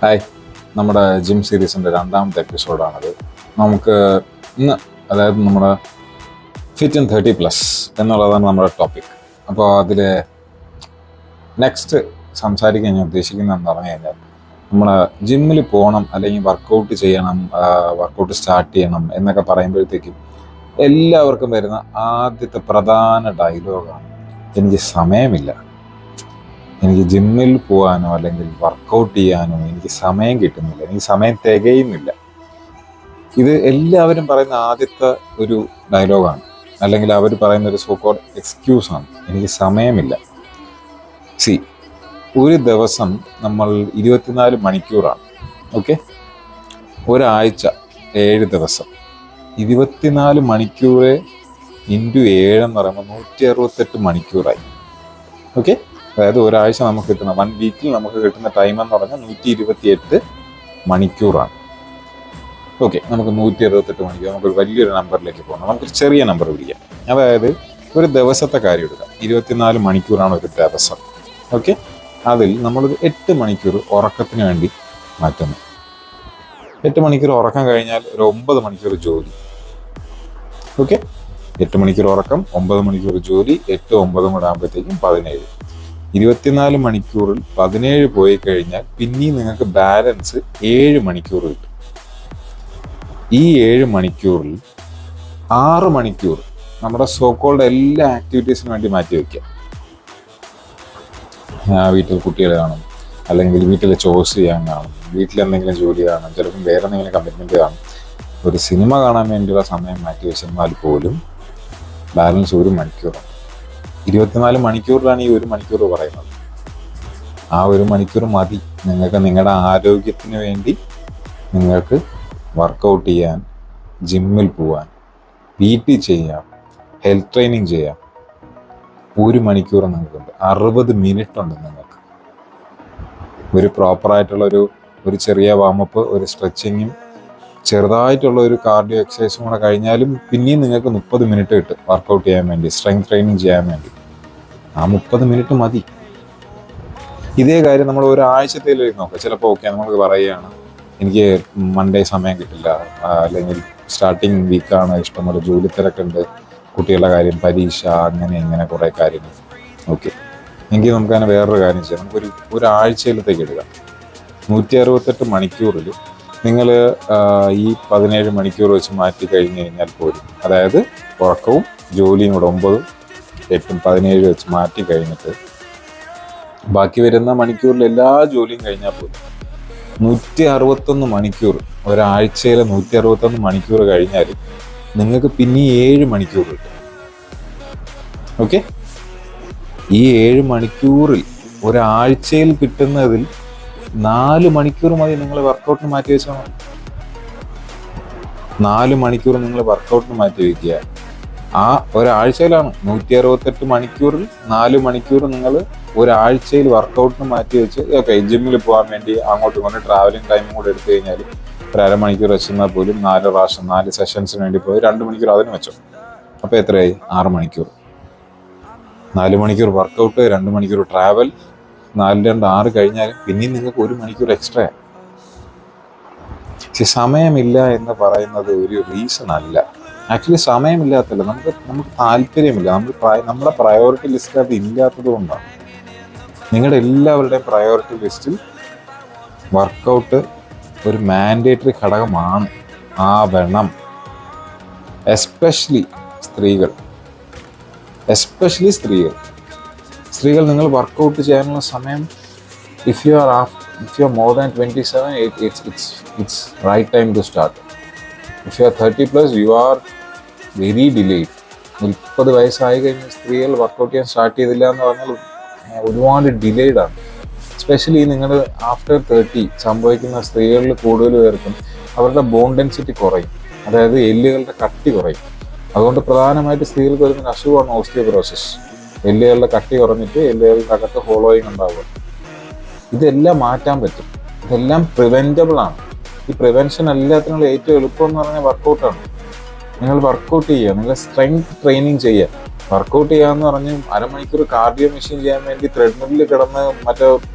Hi, നമ്മുടെ gym സീരീസിൻ്റെ രണ്ടാമത്തെ എപ്പിസോഡാണത്. നമുക്ക് ഇന്ന് അതായത് നമ്മുടെ ഫിറ്റ് ആൻഡ് 30+ എന്നുള്ളതാണ് നമ്മുടെ ടോപ്പിക്. അപ്പോൾ അതിൽ നെക്സ്റ്റ് സംസാരിക്കാൻ ഞാൻ ഉദ്ദേശിക്കുന്നത് എന്ന് പറഞ്ഞു കഴിഞ്ഞാൽ, നമ്മൾ ജിമ്മിൽ പോകണം അല്ലെങ്കിൽ വർക്കൗട്ട് ചെയ്യണം, വർക്കൗട്ട് സ്റ്റാർട്ട് ചെയ്യണം എന്നൊക്കെ പറയുമ്പോഴത്തേക്കും എല്ലാവർക്കും വരുന്ന ആദ്യത്തെ പ്രധാന ഡയലോഗാണ്, എനിക്ക് സമയമില്ല, എനിക്ക് ജിമ്മിൽ പോകാനോ അല്ലെങ്കിൽ വർക്കൗട്ട് ചെയ്യാനോ എനിക്ക് സമയം കിട്ടുന്നില്ല, എനിക്ക് സമയം തികയുന്നില്ല. ഇത് എല്ലാവരും പറയുന്ന ആദ്യത്തെ ഒരു ഡയലോഗാണ്, അല്ലെങ്കിൽ അവർ പറയുന്ന ഒരു സോക്കോൾഡ് എക്സ്ക്യൂസാണ്, എനിക്ക് സമയമില്ല. ഒരു ദിവസം നമ്മൾ 24 മണിക്കൂറാണ്. ഓക്കെ, ഒരാഴ്ച 7 ദിവസം, 24 മണിക്കൂർ ഇൻറ്റു 7 എന്ന് പറയുമ്പോൾ 168 മണിക്കൂറായി. ഓക്കെ, അതായത് ഒരാഴ്ച നമുക്ക് കിട്ടുന്ന 1 വീക്കിൽ നമുക്ക് കിട്ടുന്ന ടൈം എന്ന് പറഞ്ഞാൽ 128 മണിക്കൂറാണ്. ഓക്കെ, നമുക്ക് 168 മണിക്കൂർ, നമുക്കൊരു വലിയൊരു നമ്പറിലേക്ക് പോകണം. നമുക്കൊരു ചെറിയ നമ്പർ പിടിക്കാം. അതായത് ഒരു ദിവസത്തെ കാര്യം എടുക്കാം. 24 മണിക്കൂറാണ് ഒരു ദിവസം. ഓക്കെ, അതിൽ നമ്മളൊരു 8 മണിക്കൂർ ഉറക്കത്തിന് വേണ്ടി മാറ്റുന്നു. 8 മണിക്കൂർ ഉറക്കം കഴിഞ്ഞാൽ ഒരു 9 മണിക്കൂർ ജോലി. ഓക്കെ, 8 മണിക്കൂർ ഉറക്കം, 9 മണിക്കൂർ ജോലി, 8 9 കൂടെ ആകുമ്പോഴത്തേക്കും 17. 24 മണിക്കൂറിൽ 17 പോയി കഴിഞ്ഞാൽ പിന്നെയും നിങ്ങൾക്ക് ബാലൻസ് 7 മണിക്കൂർ കിട്ടും. ഈ 7 മണിക്കൂറിൽ 6 മണിക്കൂർ നമ്മുടെ സോക്കോൾഡ് എല്ലാ ആക്ടിവിറ്റീസിനും വേണ്ടി മാറ്റി വയ്ക്കുക. വീട്ടിൽ കുട്ടികൾ കാണും, അല്ലെങ്കിൽ വീട്ടിൽ ചോർസ് ചെയ്യാൻ കാണും, വീട്ടിലെന്തെങ്കിലും ജോലി കാണും, ചിലപ്പം വേറെ എന്തെങ്കിലും കമ്മിറ്റ്മെൻറ്റ് കാണും. ഒരു സിനിമ കാണാൻ വേണ്ടിയുള്ള സമയം മാറ്റി വെച്ചെന്നാൽ പോലും ബാലൻസ് 1 മണിക്കൂറാണ്. 24 മണിക്കൂറിലാണ് ഈ 1 മണിക്കൂർ പറയുന്നത്. ആ 1 മണിക്കൂർ മതി നിങ്ങൾക്ക് നിങ്ങളുടെ ആരോഗ്യത്തിന് വേണ്ടി നിങ്ങൾക്ക് വർക്കൗട്ട് ചെയ്യാൻ, ജിമ്മിൽ പോവാൻ, വീട്ടിൽ ചെയ്യാം, ഹെൽത്ത് ട്രെയിനിങ് ചെയ്യാം. 1 മണിക്കൂർ നിങ്ങൾക്കുണ്ട്, 60 മിനിറ്റ് ഉണ്ട് നിങ്ങൾക്ക്. ഒരു പ്രോപ്പറായിട്ടുള്ളൊരു ചെറിയ വാമപ്പ്, ഒരു സ്ട്രെച്ചിങ്ങും ചെറുതായിട്ടുള്ള ഒരു കാർഡിയോ എക്സസൈസും കൂടെ കഴിഞ്ഞാലും പിന്നെയും നിങ്ങൾക്ക് 30 മിനിറ്റ് കിട്ടും വർക്കൗട്ട് ചെയ്യാൻ വേണ്ടി, സ്ട്രെങ്ത് ട്രെയിനിങ് ചെയ്യാൻ വേണ്ടി. ആ 30 മിനിറ്റ് മതി. ഇതേ കാര്യം നമ്മൾ ഒരാഴ്ചത്തേലേക്ക് നോക്കാം. ചിലപ്പോൾ ഓക്കെ, നമുക്ക് പറയുകയാണ് എനിക്ക് മൺഡേ സമയം കിട്ടില്ല, അല്ലെങ്കിൽ സ്റ്റാർട്ടിങ് വീക്കാണ്, ഇഷ്ടംപോലെ ജോലി തിരക്കുണ്ട്, കുട്ടികളുടെ കാര്യം, പരീക്ഷ, അങ്ങനെ ഇങ്ങനെ കുറേ കാര്യങ്ങൾ. ഓക്കെ, എങ്കിൽ നമുക്കതിനെ വേറൊരു കാര്യം ചെയ്യാം. നമുക്കൊരു ഒരാഴ്ചയിലത്തേക്ക് എടുക്കാം. 168 മണിക്കൂറിൽ നിങ്ങൾ ഈ 17 മണിക്കൂർ വെച്ച് മാറ്റി കഴിഞ്ഞ് കഴിഞ്ഞാൽ പോലും, അതായത് ഉറക്കവും ജോലിയും കൂടെ 9, 8, 17 വെച്ച് മാറ്റി കഴിഞ്ഞിട്ട് ബാക്കി വരുന്ന മണിക്കൂറിൽ എല്ലാ ജോലിയും കഴിഞ്ഞാൽ പോലും 161 മണിക്കൂർ, ഒരാഴ്ചയിലെ 161 മണിക്കൂർ കഴിഞ്ഞാൽ നിങ്ങൾക്ക് പിന്നെ 7 മണിക്കൂർ കിട്ടും. ഓക്കെ, ഈ 7 മണിക്കൂറിൽ ഒരാഴ്ചയിൽ കിട്ടുന്നതിൽ 4 മണിക്കൂർ മതി നിങ്ങൾ വർക്കൗട്ടിന് മാറ്റി വെച്ചാൽ മതി. 4 മണിക്കൂർ നിങ്ങൾ വർക്കൗട്ടിന് മാറ്റി വയ്ക്കുക. ആ ഒരാഴ്ചയിലാണ് 168 മണിക്കൂറിൽ 4 മണിക്കൂർ നിങ്ങൾ ഒരാഴ്ചയിൽ വർക്കൗട്ടിന് മാറ്റി വെച്ച്, ഓക്കെ, ജിമ്മിൽ പോകാൻ വേണ്ടി അങ്ങോട്ടും ഇങ്ങോട്ടും ട്രാവലിംഗ് ടൈമും കൂടെ എടുത്തു കഴിഞ്ഞാൽ ഒരു അരമണിക്കൂർ വെച്ചെന്നാൽ പോലും 4 പ്രാവശ്യം 4 സെഷൻസിന് വേണ്ടി പോയി 2 മണിക്കൂർ അതിന് വെച്ചോ. അപ്പോൾ എത്രയായി? 6 മണിക്കൂർ. 4 മണിക്കൂർ വർക്കൗട്ട്, 2 മണിക്കൂർ ട്രാവൽ, 4 2 6 കഴിഞ്ഞാൽ പിന്നെയും നിങ്ങൾക്ക് 1 മണിക്കൂർ എക്സ്ട്രാ. പക്ഷെ സമയമില്ല എന്ന് പറയുന്നത് ഒരു റീസൺ അല്ല. ആക്ച്വലി സമയമില്ലാത്തല്ല, നമുക്ക് താല്പര്യമില്ല. നമ്മുടെ പ്രയോറിറ്റി ലിസ്റ്റിൽ അത് ഇല്ലാത്തത് കൊണ്ടാണ്. നിങ്ങളുടെ എല്ലാവരുടെയും പ്രയോറിറ്റി ലിസ്റ്റിൽ വർക്കൗട്ട് ഒരു മാൻഡേറ്ററി ഘടകമാണ്, ആവണം. എസ്പെഷ്യലി സ്ത്രീകൾ നിങ്ങൾ വർക്കൗട്ട് ചെയ്യാനുള്ള സമയം, if you are more than 27, it's right time to start. If you are 30+, you are very delayed. 30 വയസ്സായി കഴിഞ്ഞ സ്ത്രീകൾ വർക്കൗട്ട് ചെയ്യാൻ സ്റ്റാർട്ട് ചെയ്തില്ല എന്ന് പറഞ്ഞാൽ ഒരുപാട് ഡിലേഡ് ആണ്. എസ്പെഷ്യലി നിങ്ങൾ ആഫ്റ്റർ 30 സംഭവിക്കുന്ന സ്ത്രീകളിൽ കൂടുതൽ പേർക്കും അവരുടെ ബോൺ ഡെൻസിറ്റി കുറയും, അതായത് എല്ലുകളുടെ കട്ടി കുറയും. അതുകൊണ്ട് പ്രധാനമായിട്ട് സ്ത്രീകൾക്ക് വരുന്ന അസുഖമാണ് ഓസ്റ്റിയോപൊറോസിസ്. എല്ലുകളുടെ കട്ടി കുറഞ്ഞിട്ട് എല്ലുകളുടെ അകത്ത് ഹോളോയിങ് ഉണ്ടാവുക. ഇതെല്ലാം മാറ്റാൻ പറ്റും, ഇതെല്ലാം പ്രിവെൻറ്റബിൾ ആണ്. ഈ പ്രിവെൻഷൻ എല്ലാത്തിനുള്ള ഏറ്റവും എളുപ്പം എന്ന് പറഞ്ഞാൽ വർക്കൗട്ടാണ്. നിങ്ങൾ വർക്കൗട്ട് ചെയ്യുക, നിങ്ങൾ സ്ട്രെങ്ത് ട്രെയിനിങ് ചെയ്യുക. വർക്കൗട്ട് ചെയ്യാന്ന് പറഞ്ഞ് അരമണിക്കൂർ കാർഡിയോ മെഷീൻ ചെയ്യാൻ വേണ്ടി ത്രെഡ്മില്ലിൽ കിടന്ന് മറ്റേ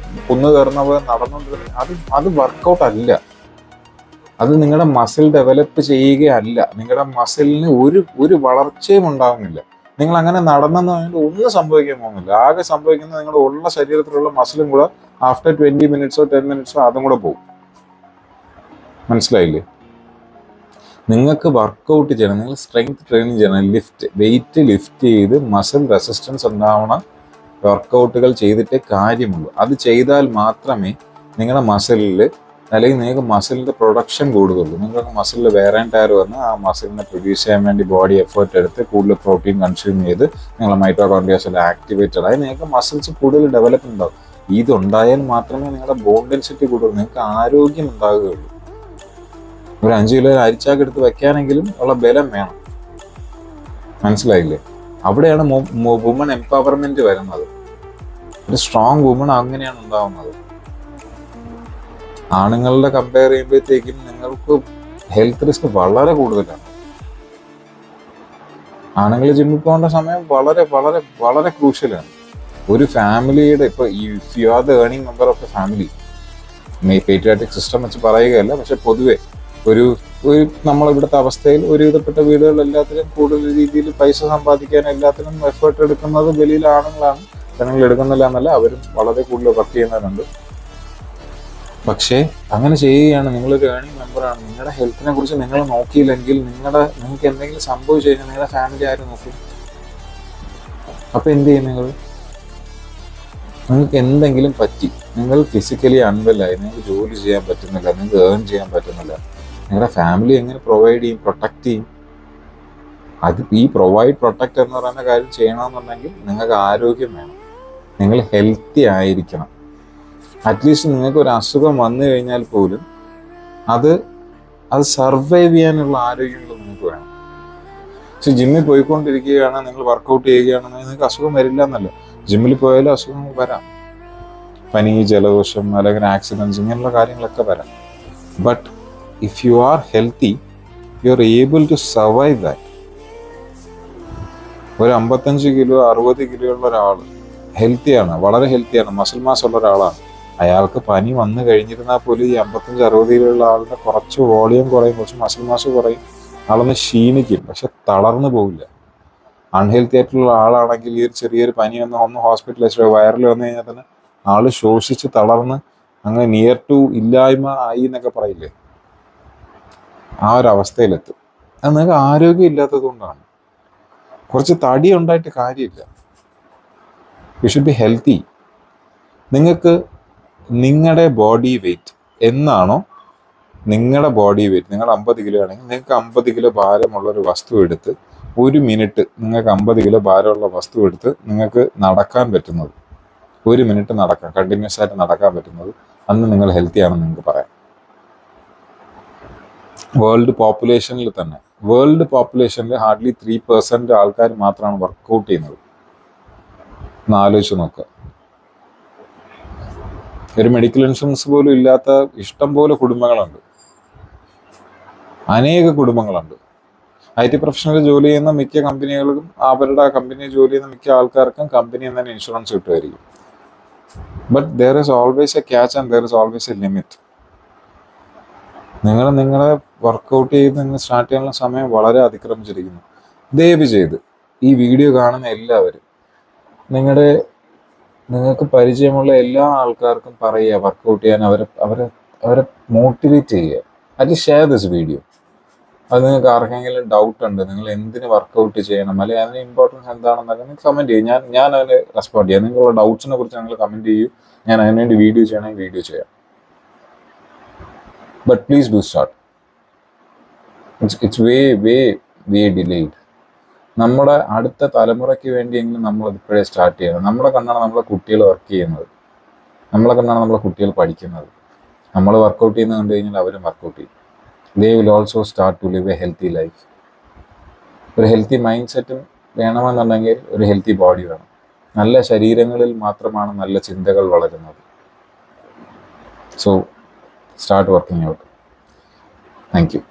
കുന്ന് കയറുന്നവർ നടന്നുകൊണ്ടിരുന്ന അത് വർക്കൗട്ട് അല്ല. അത് നിങ്ങളുടെ മസിൽ ഡെവലപ്പ് ചെയ്യുകയല്ല. നിങ്ങളുടെ മസിലിന് ഒരു വളർച്ചയും ഉണ്ടാകുന്നില്ല. നിങ്ങൾ അങ്ങനെ നടന്നെന്ന് പറഞ്ഞാൽ ഒന്നും സംഭവിക്കാൻ പോകുന്നില്ല. ആകെ സംഭവിക്കുന്നത് നിങ്ങളുടെ ഉള്ള ശരീരത്തിലുള്ള മസിലും കൂടെ ആഫ്റ്റർ 20 മിനിറ്റ്സോ 10 മിനിറ്റ്സോ അതും കൂടെ പോകും. മനസ്സിലായില്ലേ? നിങ്ങൾക്ക് വർക്കൗട്ട് ചെയ്യണം, നിങ്ങൾ സ്ട്രെങ്ത് ട്രെയിനിങ് ചെയ്യണം, വെയിറ്റ് ലിഫ്റ്റ് ചെയ്ത് മസിൽ റെസിസ്റ്റൻസ് ഉണ്ടാവണ വർക്കൗട്ടുകൾ ചെയ്തിട്ടേ കാര്യമുള്ളൂ. അത് ചെയ്താൽ മാത്രമേ നിങ്ങളുടെ മസിലിൽ, അല്ലെങ്കിൽ നിങ്ങൾക്ക് മസിലിൻ്റെ പ്രൊഡക്ഷൻ കൂടുതലുള്ളൂ. നിങ്ങൾക്ക് മസിലിൽ വേറെ ടയർ വന്ന് ആ മസിലിനെ പ്രൊഡ്യൂസ് ചെയ്യാൻ വേണ്ടി ബോഡി എഫേർട്ട് എടുത്ത് കൂടുതൽ പ്രോട്ടീൻ കൺസ്യൂം ചെയ്ത് നിങ്ങളുടെ മൈറ്റോകോൺഡ്രിയാസ് എല്ലാം ആക്ടിവേറ്റഡ് ആയി നിങ്ങൾക്ക് മസിൽസ് കൂടുതൽ ഡെവലപ്പ് ഉണ്ടാവും. ഇതുണ്ടായാൽ മാത്രമേ നിങ്ങളുടെ ബോൺ ഡെൻസിറ്റി കൂടുതൽ, നിങ്ങൾക്ക് ആരോഗ്യം ഉണ്ടാകുകയുള്ളൂ. ഒരു 5 കിലോ അരിച്ചാക്ക് എടുത്ത് വെക്കാനെങ്കിലും ഉള്ള ബലം വേണം. മനസ്സിലായില്ലേ? അവിടെയാണ് വുമൺ എംപവർമെന്റ് വരുന്നത്. ഒരു സ്ട്രോങ് വുമൺ അങ്ങനെയാണ് ഉണ്ടാവുന്നത്. ആണുങ്ങളുടെ കമ്പയർ ചെയ്യുമ്പോഴത്തേക്കും നിങ്ങൾക്ക് ഹെൽത്ത് റിസ്ക് വളരെ കൂടുതലാണ്. ആണുങ്ങൾ ജിമ്മിൽ പോകേണ്ട സമയം വളരെ വളരെ വളരെ ക്രൂഷ്യലാണ്. ഒരു ഫാമിലിയുടെ ഇപ്പോൾ if you are the earning member of a family, patriarchal system വെച്ച് പറയുകയല്ല, പക്ഷെ പൊതുവെ ഒരു നമ്മളിവിടുത്തെ അവസ്ഥയിൽ ഒരുവിധപ്പെട്ട വീടുകളിലെല്ലാത്തിലും കൂടുതൽ രീതിയിൽ പൈസ സമ്പാദിക്കാൻ എല്ലാത്തിനും എഫേർട്ട് എടുക്കുന്നത് വെളിയിലെ ആണുങ്ങളാണ്. പെണ്ണുങ്ങൾ എടുക്കുന്നില്ല എന്നല്ല, അവരും വളരെ കൂടുതൽ വർക്ക് ചെയ്യുന്നവരുണ്ട്. പക്ഷേ അങ്ങനെ ചെയ്യുകയാണ്, നിങ്ങളൊരു ഏർണിംഗ് മെമ്പറാണ്. നിങ്ങളുടെ ഹെൽത്തിനെ കുറിച്ച് നിങ്ങൾ നോക്കിയില്ലെങ്കിൽ നിങ്ങൾക്ക് എന്തെങ്കിലും സംഭവിച്ചു കഴിഞ്ഞാൽ നിങ്ങളുടെ ഫാമിലി ആരും നോക്കും? അപ്പം എന്ത് ചെയ്യും? നിങ്ങൾക്ക് എന്തെങ്കിലും പറ്റി, നിങ്ങൾ ഫിസിക്കലി അൺവെല്ലായി, നിങ്ങൾക്ക് ജോലി ചെയ്യാൻ പറ്റുന്നില്ല, നിങ്ങൾക്ക് ഏൺ ചെയ്യാൻ പറ്റുന്നില്ല, നിങ്ങളുടെ ഫാമിലി എങ്ങനെ പ്രൊവൈഡ് ചെയ്യും, പ്രൊട്ടക്റ്റ് ചെയ്യും? അത് ഈ പ്രൊട്ടക്റ്റ് എന്ന് പറയുന്ന കാര്യം ചെയ്യണമെന്നുണ്ടെങ്കിൽ നിങ്ങൾക്ക് ആരോഗ്യം വേണം, നിങ്ങൾ ഹെൽത്തി ആയിരിക്കണം. അറ്റ്ലീസ്റ്റ് നിങ്ങൾക്ക് ഒരു അസുഖം വന്നു കഴിഞ്ഞാൽ പോലും അത് സർവൈവ് ചെയ്യാനുള്ള ആരോഗ്യങ്ങൾ നിങ്ങൾക്ക് വേണം. പക്ഷെ ജിമ്മിൽ പോയിക്കൊണ്ടിരിക്കുകയാണ്, നിങ്ങൾ വർക്കൗട്ട് ചെയ്യുകയാണെന്ന് നിങ്ങൾക്ക് അസുഖം വരില്ല എന്നല്ല. ജിമ്മിൽ പോയാലും അസുഖങ്ങൾ വരാം, പനി, ജലദോഷം, അല്ലെങ്കിൽ ആക്സിഡൻസ്, ഇങ്ങനെയുള്ള കാര്യങ്ങളൊക്കെ വരാം. But if you are healthy, you are able to survive that. ഒരു 55 കിലോ 60 കിലോ ഉള്ള ഒരാൾ ഹെൽത്തിയാണ്, വളരെ ഹെൽത്തിയാണ്, മസിൽ മാസ് ഉള്ള ഒരാളാണ്. അയാൾക്ക് പനി വന്നു കഴിഞ്ഞിരുന്നാൽ പോലും ഈ 55-60 കിലോ ഉള്ള ആളുടെ കുറച്ച് വോളിയം കുറയും, കുറച്ച് മസിൽ മാസ് കുറയും, ആളൊന്ന് ക്ഷീണിക്കും, പക്ഷെ തളർന്നു പോകില്ല. അൺഹെൽത്തി ആയിട്ടുള്ള ആളാണെങ്കിൽ ഈ ചെറിയൊരു പനി ഒന്ന് ഹോസ്പിറ്റലൈസ്ഡ് വൈറൽ വന്നു കഴിഞ്ഞാൽ തന്നെ ആള് ശോഷിച്ച് തളർന്ന് അങ്ങ് നിയർ ടു ഇല്ലായ്മ ആയി എന്നൊക്കെ പറയില്ലേ, ആ ഒരു അവസ്ഥയിലെത്തും. അത് നിങ്ങൾക്ക് ആരോഗ്യം ഇല്ലാത്തത് കൊണ്ടാണ്. കുറച്ച് തടി ഉണ്ടായിട്ട് കാര്യമില്ല. You should be healthy. നിങ്ങൾക്ക് നിങ്ങളുടെ ബോഡി വെയ്റ്റ് എന്നാണോ, നിങ്ങളുടെ ബോഡി വെയ്റ്റ്, നിങ്ങൾ 50 കിലോ ആണെങ്കിൽ നിങ്ങൾക്ക് 50 കിലോ ഭാരമുള്ളൊരു വസ്തു എടുത്ത് 1 മിനിറ്റ് നിങ്ങൾക്ക് 50 കിലോ ഭാരമുള്ള വസ്തു എടുത്ത് നിങ്ങൾക്ക് നടക്കാൻ പറ്റുന്നത്, 1 മിനിറ്റ് നടക്കാം, കണ്ടിന്യൂസ് ആയിട്ട് നടക്കാൻ പറ്റുന്നത്, അന്ന് നിങ്ങൾ ഹെൽത്തി ആണെന്ന് നിങ്ങൾക്ക് പറയാം. വേൾഡ് പോപ്പുലേഷനിൽ ഹാർഡ്ലി 3% ആൾക്കാർ മാത്രമാണ് വർക്കൗട്ട് ചെയ്യുന്നത്. ഒന്ന് ആലോചിച്ച് നോക്കുക. ഒരു മെഡിക്കൽ ഇൻഷുറൻസ് പോലും ഇല്ലാത്ത ഇഷ്ടം പോലെ കുടുംബങ്ങളുണ്ട്, അനേക കുടുംബങ്ങളുണ്ട്. IT പ്രൊഫഷണൽ ജോലി ചെയ്യുന്ന മിക്ക കമ്പനികൾക്കും അവരുടെ കമ്പനിയിൽ ജോലി ചെയ്യുന്ന മിക്ക ആൾക്കാർക്കും കമ്പനി തന്നെ ഇൻഷുറൻസ് കിട്ടുമായിരിക്കും. But there is always A catch and there is always A limit. നിങ്ങളെ വർക്കൗട്ട് ചെയ്ത് നിങ്ങൾ സ്റ്റാർട്ട് ചെയ്യാനുള്ള സമയം വളരെ അതിക്രമിച്ചിരിക്കുന്നു. ദയവ് ചെയ്ത് ഈ വീഡിയോ കാണുന്ന എല്ലാവരും നിങ്ങൾക്ക് പരിചയമുള്ള എല്ലാ ആൾക്കാർക്കും പറയുക, വർക്കൗട്ട് ചെയ്യാൻ അവരെ മോട്ടിവേറ്റ് ചെയ്യുക. At least share this video. അത് നിങ്ങൾക്ക് ആർക്കെങ്കിലും ഡൗട്ട് ഉണ്ട്, നിങ്ങൾ എന്തിന് വർക്കൗട്ട് ചെയ്യണം, അല്ലെങ്കിൽ അതിന് ഇമ്പോർട്ടൻസ് എന്താണെന്നൊക്കെ നിങ്ങൾക്ക് കമൻറ്റ് ചെയ്യും. ഞാൻ അതിന് റെസ്പോണ്ട് ചെയ്യാം. നിങ്ങളുടെ ഡൗട്ട്സിനെ കുറിച്ച് നിങ്ങൾ കമൻറ്റ് ചെയ്യൂ. ഞാൻ അതിനുവേണ്ടി വീഡിയോ ചെയ്യണമെങ്കിൽ വീഡിയോ ചെയ്യാം. But please do start. It's way delayed. നമ്മുടെ അടുത്ത തലമുറയ്ക്ക് വേണ്ടിയെങ്കിലും നമ്മളത് ഇപ്പോഴേ സ്റ്റാർട്ട് ചെയ്യണം. നമ്മളെ കണ്ടാണ് നമ്മളെ കുട്ടികൾ വർക്ക് ചെയ്യുന്നത്, നമ്മളെ കണ്ടാണ് നമ്മളെ കുട്ടികൾ പഠിക്കുന്നത്. നമ്മൾ വർക്കൗട്ട് ചെയ്യുന്നത് കണ്ടു കഴിഞ്ഞാൽ അവരും വർക്കൗട്ട് ചെയ്യും. They will also start to live a healthy life. ഒരു ഹെൽത്തി മൈൻഡ് സെറ്റും വേണമെന്നുണ്ടെങ്കിൽ ഒരു ഹെൽത്തി ബോഡി വേണം. നല്ല ശരീരങ്ങളിൽ മാത്രമാണ് നല്ല ചിന്തകൾ വളരുന്നത്. So start working out. Thank you.